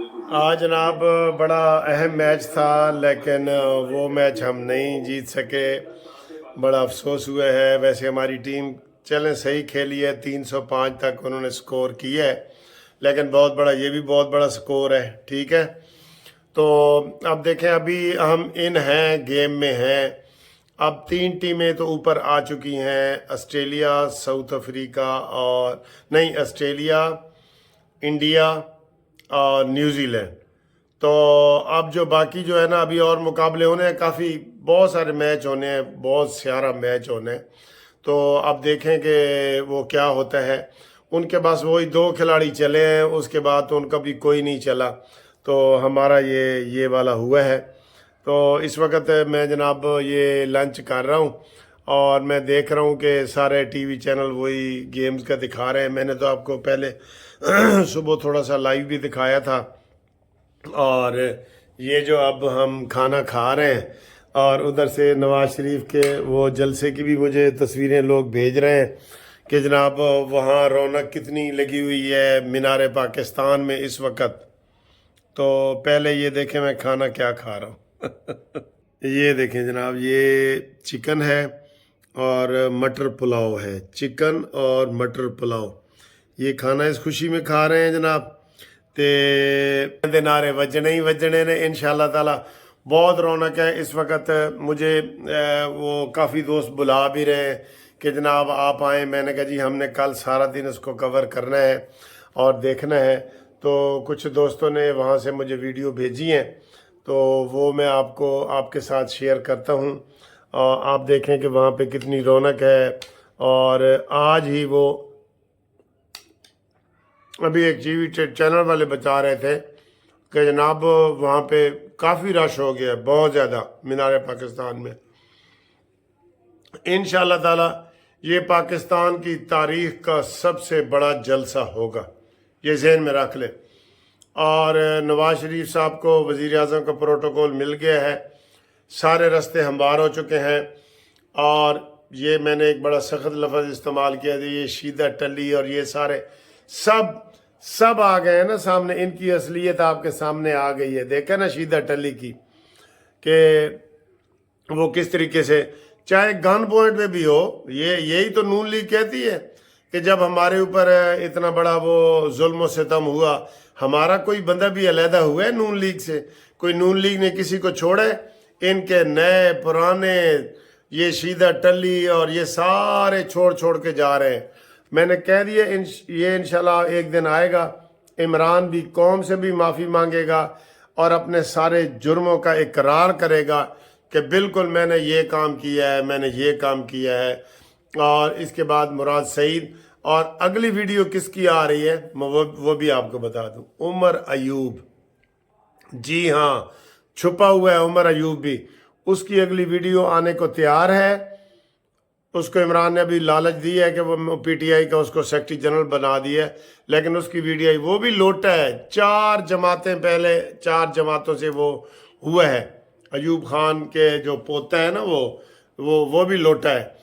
आज जनाब बड़ा अहम मैच था, लेकिन वो मैच हम नहीं जीत सके। बड़ा अफसोस हुआ है। वैसे हमारी टीम चलें सही खेली है, 305 तक उन्होंने स्कोर किया है, लेकिन बहुत बड़ा, ये भी बहुत बड़ा स्कोर है। ठीक है, तो अब देखें, अभी हम इन हैं, गेम में हैं। अब 3 टीमें तो ऊपर आ चुकी हैं, ऑस्ट्रेलिया, साउथ अफ्रीका, और नहीं, ऑस्ट्रेलिया, इंडिया और न्यूजीलैंड। तो अब जो बाकी जो है ना, अभी और मुकाबले होने हैं, काफ़ी बहुत सारे मैच होने हैं, बहुत सारा मैच होने हैं। तो अब देखें कि वो क्या होता है। उनके पास वही 2 खिलाड़ी चले हैं, उसके बाद तो उनका भी कोई नहीं चला। तो हमारा ये वाला हुआ है। तो इस वक्त मैं जनाब ये लंच कर रहा हूँ, और मैं देख रहा हूँ कि सारे टीवी चैनल वही गेम्स का दिखा रहे हैं। मैंने तो आपको पहले सुबह थोड़ा सा लाइव भी दिखाया था। और ये जो अब हम खाना खा रहे हैं, और उधर से नवाज शरीफ के वो जलसे की भी मुझे तस्वीरें लोग भेज रहे हैं कि जनाब वहाँ रौनक कितनी लगी हुई है मीनार पाकिस्तान में इस वक्त। तो पहले ये देखें मैं खाना क्या खा रहा हूँ। ये देखें जनाब, ये चिकन है और मटर पुलाव है। चिकन और मटर पुलाव, ये खाना इस खुशी में खा रहे हैं जनाब। ते नारे वजने ही वजने ने इंशाल्लाह ताला। बहुत रौनक है इस वक्त। मुझे वो काफ़ी दोस्त बुला भी रहे हैं कि जनाब आप आएँ। मैंने कहा जी हमने कल सारा दिन इसको कवर करना है और देखना है। तो कुछ दोस्तों ने वहाँ से मुझे वीडियो भेजी हैं, तो वो मैं आपको आपके साथ शेयर करता हूँ। और आप देखें कि वहाँ पे कितनी रौनक है। और आज ही वो अभी एक टीवी चैनल वाले बता रहे थे कि जनाब वहाँ पे काफ़ी रश हो गया, बहुत ज़्यादा, मीनार पाकिस्तान में। इंशाल्लाह ताला ये पाकिस्तान की तारीख का सबसे बड़ा जलसा होगा, ये जहन में रख ले। और नवाज शरीफ साहब को वज़ीर आज़म का प्रोटोकॉल मिल गया है, सारे रास्ते हमवार हो चुके हैं। और ये मैंने एक बड़ा सख्त लफ्ज़ इस्तेमाल किया था, ये शीदा टली और ये सारे सब आ गए हैं ना सामने। इनकी असलियत आपके सामने आ गई है। देखा ना शीदा टली की, कि वो किस तरीके से, चाहे गन पॉइंट पे भी हो, यही तो नून लीग कहती है कि जब हमारे ऊपर इतना बड़ा वो जुल्म सितम हुआ, हमारा कोई बंदा भी अलहदा हुआ है नून लीग से? कोई नून लीग ने किसी को छोड़ा है? इनके नए पुराने ये शीदा टली और ये सारे छोड़ के जा रहे हैं। मैंने कह दिया ये इंशाल्लाह एक दिन आएगा, इमरान भी कौम से भी माफ़ी मांगेगा और अपने सारे जुर्मों का इकरार करेगा कि बिल्कुल मैंने ये काम किया है, मैंने ये काम किया है। और इसके बाद मुराद सईद, और अगली वीडियो किसकी आ रही है वो भी आपको बता दूं, उमर अयूब। जी हाँ, छुपा हुआ है उमर अयूब भी। उसकी अगली वीडियो आने को तैयार है। उसको इमरान ने अभी लालच दी है कि वो पीटीआई का उसको सेक्रेटरी जनरल बना दिया है, लेकिन उसकी वीडियो वो भी लोटा है। 4 जमातें पहले, 4 जमातों से वो हुआ है। अयूब खान के जो पोता है ना, वो भी लोटा है।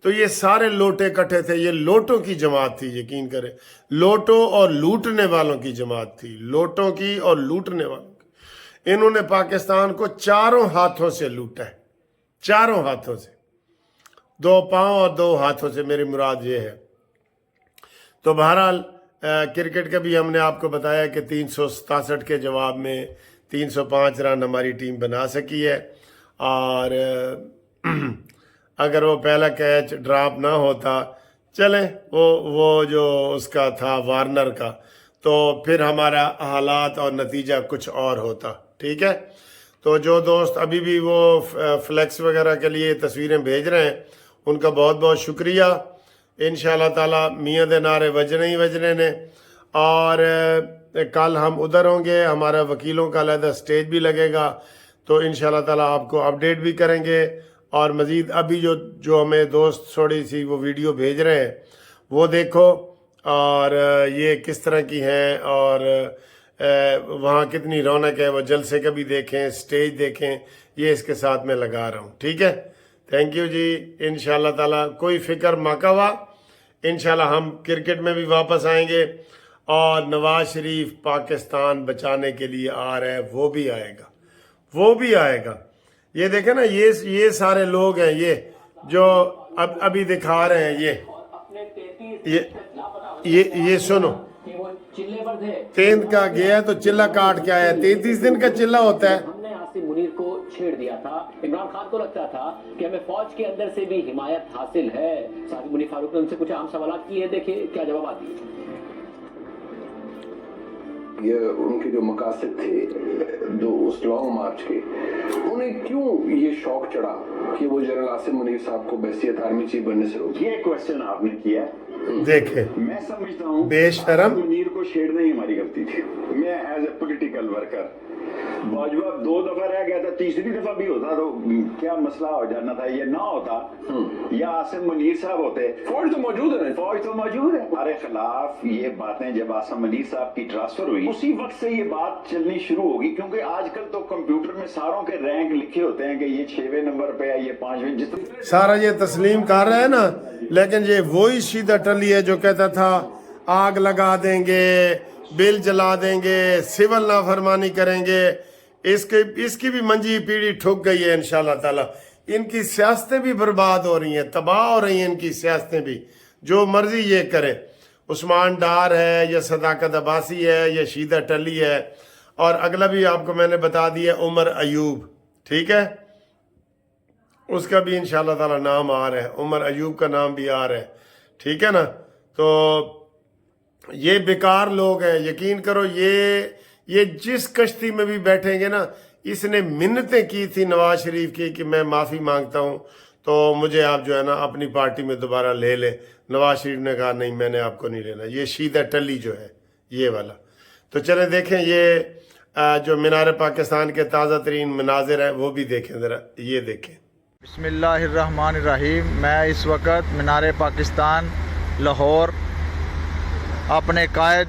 तो ये सारे लोटे इकट्ठे थे। ये लोटों की जमात थी, यकीन करें, लोटों और लूटने वालों की जमात थी, लोटों की और लूटने वालों की। इन्होंने पाकिस्तान को चारों हाथों से लूटा है, चारों हाथों से, 2 पांव और 2 हाथों से, मेरी मुराद ये है। तो बहरहाल क्रिकेट का भी हमने आपको बताया कि 367 के जवाब में 305 रन हमारी टीम बना सकी है। और अगर वो पहला कैच ड्रॉप ना होता, चले वो जो उसका था वार्नर का, तो फिर हमारा हालात और नतीजा कुछ और होता। ठीक है, तो जो दोस्त अभी भी वो फ्लैक्स वगैरह के लिए तस्वीरें भेज रहे हैं, उनका बहुत बहुत शुक्रिया। इंशाल्लाह ताला मियाँ दे नारे वजने ही वजने ने। और कल हम उधर होंगे, हमारा वकीलों का अलहदा स्टेज भी लगेगा, तो इंशाल्लाह ताला आपको अपडेट भी करेंगे। और मज़ीद अभी जो हमें दोस्त थोड़ी सी वो वीडियो भेज रहे हैं, वो देखो, और ये किस तरह की हैं, और वहाँ कितनी रौनक है, वो जलसे का भी देखें, स्टेज देखें। ये इसके साथ में लगा रहा हूँ। ठीक है, थैंक यू जी। इंशाल्लाह ताला कोई फ़िक्र माकावा, इंशाल्लाह हम क्रिकेट में भी वापस आएंगे। اور نواز شریف پاکستان بچانے کے لیے آ رہا ہے، وہ بھی آئے گا، وہ بھی آئے گا۔ یہ دیکھیں نا، یہ سارے لوگ ہیں، یہ جو ابھی دکھا رہے ہیں، یہ سنو، تیند کا گیا تو چلہ کاٹ کے آیا، 33 دن کا چلہ ہوتا ہے۔ ہم نے عاصم منیر کو چھیڑ دیا تھا، عمران خان کو لگتا تھا کہ ہمیں فوج کے اندر سے بھی حمایت حاصل ہے۔ صاحب منیر فاروق نے ان سے کچھ عام سوالات کیے، دیکھیں کیا جوابات دیے۔ یہ ان کے جو مقاصد تھے جو اس لانگ مارچ کے، انہیں کیوں یہ شوق چڑھا کہ وہ جنرل عاصم منیر صاحب کو بحیثیت آرمی چیف بننے سے روکے؟ یہ کوشچن آپ نے کیا، دیکھیں میں سمجھتا ہوں بے شرم منیر کو چھیڑنا ہی ہماری غلطی تھی۔ میں as a political worker, Bajwa 2 دفعہ رہ گیا تھا، تیسری دفعہ بھی ہوتا تو کیا مسئلہ ہو جانا تھا؟ یہ نہ ہوتا یا عاصم منیر صاحب ہوتے۔ فوج تو موجود ہے، فوج تو موجود ہے ہمارے خلاف۔ یہ باتیں جب عاصم منیر صاحب کی ٹرانسفر ہوئی، اسی وقت سے یہ بات چلنی شروع ہوگی، کیونکہ آج کل تو کمپیوٹر میں ساروں کے رینک لکھے ہوتے ہیں کہ یہ 6ویں نمبر پہ ہے، یہ 5ویں، جتنے سارا یہ تسلیم کر رہا ہے نا، لیکن یہ وہی سیدھا ٹلی ہے جو کہتا تھا آگ لگا دیں گے، بل جلا دیں گے، سول نافرمانی کریں گے۔ اس کی بھی منجی پیڑھی ٹھک گئی ہے انشاءاللہ تعالی۔ ان کی سیاستیں بھی برباد ہو رہی ہیں، تباہ ہو رہی ہیں ان کی سیاستیں بھی، جو مرضی یہ کرے۔ عثمان ڈار ہے یا صداقت عباسی ہے یا شیدہ ٹلی ہے، اور اگلا بھی آپ کو میں نے بتا دیا عمر ایوب، ٹھیک ہے، اس کا بھی انشاءاللہ تعالی نام آ رہا ہے، عمر ایوب کا نام بھی آ رہا ہے، ٹھیک ہے نا۔ تو یہ بیکار لوگ ہیں، یقین کرو، یہ جس کشتی میں بھی بیٹھیں گے نا، اس نے منتیں کی تھی نواز شریف کی کہ میں معافی مانگتا ہوں تو مجھے آپ جو ہے نا اپنی پارٹی میں دوبارہ لے لیں۔ نواز شریف نے کہا نہیں، میں نے آپ کو نہیں لینا۔ یہ شیدہ ٹلی جو ہے یہ والا۔ تو چلیں دیکھیں یہ جو مینار پاکستان کے تازہ ترین مناظر ہیں وہ بھی دیکھیں ذرا، یہ دیکھیں۔ بسم اللہ الرحمن الرحیم۔ میں اس وقت مینار پاکستان لاہور اپنے قائد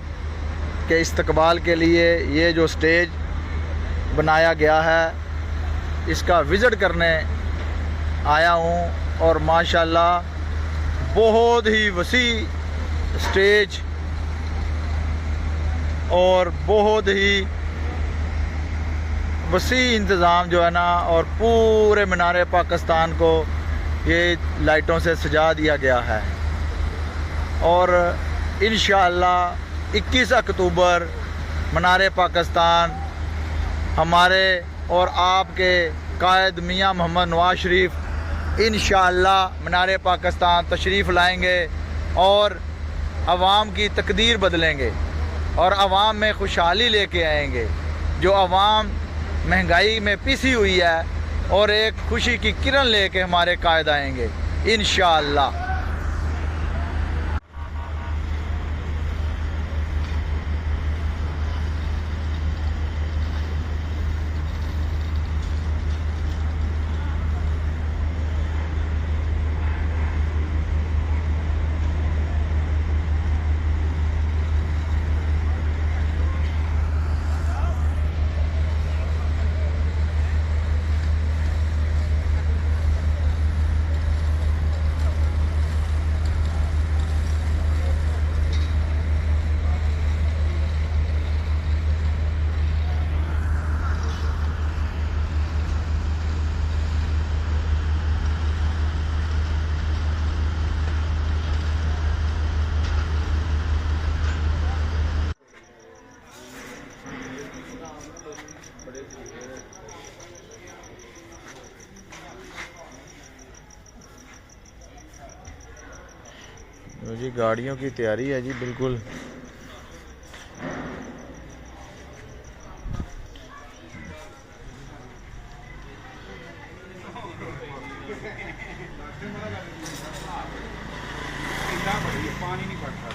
کے استقبال کے لیے یہ جو سٹیج بنایا گیا ہے اس کا وزٹ کرنے آیا ہوں، اور ماشاءاللہ بہت ہی وسیع سٹیج اور بہت ہی وسیع انتظام جو ہے نا، اور پورے مینار پاکستان کو یہ لائٹوں سے سجا دیا گیا ہے۔ اور انشاءاللہ 21 اکتوبر مینار پاکستان ہمارے اور آپ کے قائد میاں محمد نواز شریف انشاءاللہ مینار پاکستان تشریف لائیں گے اور عوام کی تقدیر بدلیں گے اور عوام میں خوشحالی لے کے آئیں گے۔ جو عوام مہنگائی میں پسی ہوئی ہے، اور ایک خوشی کی کرن لے کے ہمارے قائد آئیں گے انشاءاللہ۔ جی گاڑیوں کی تیاری ہے جی بالکل۔ پانی نہیں پڑتا